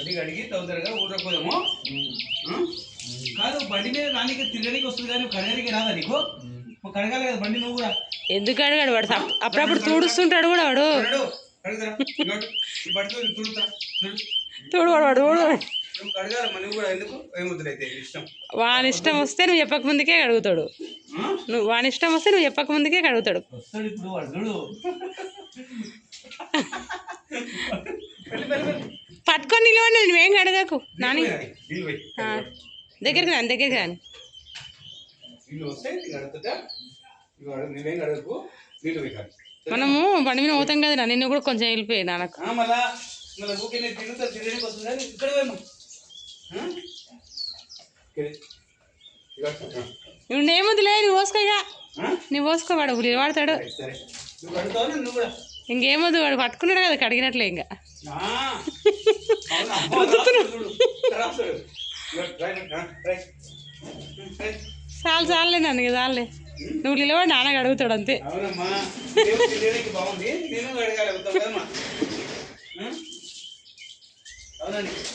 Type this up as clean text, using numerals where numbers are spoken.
కొద్దిగా అడిగి తొందరగా ఊరకపోదాము. కాదు బండి మీద దానికి తిరగడానికి వస్తుంది కానీ కడగడానికి రాదా నీకు? కడగాలి కదా బండి నువ్వు కూడా. ఎందుకు అడగాడు వాడు? అప్పుడప్పుడు తుడుస్తుంటాడు కూడా వాడు. తోడువాడు వాని ఇష్టం వస్తే నువ్వు చెప్పక ముందుకే కడుగుతాడు. వాని ఇష్టం వస్తే నువ్వు చెప్పక ముందుకే కడుగుతాడు. పట్టుకొని నిలవండి, నువ్వేం కడగకు. నాని దగ్గరికి రాని, దగ్గరికి రాని. మనము బండి మీద పోతాం కదా, నిన్ను కూడా కొంచెం వెళ్ళిపోయి నాన్నకు. నువ్వు ఏముందిలే, నువ్వు పోసుకోగా, నువ్వు పోసుకోవాడు వాడతాడు. ఇంకేమొద్దు, వాడు పట్టుకున్నాడు కదా కడిగినట్లే. ఇంకా చాలు చాలులే నన్ను, చాలులే. నువ్వు నిలబడి నాన్నగా అడుగుతాడు అంతే.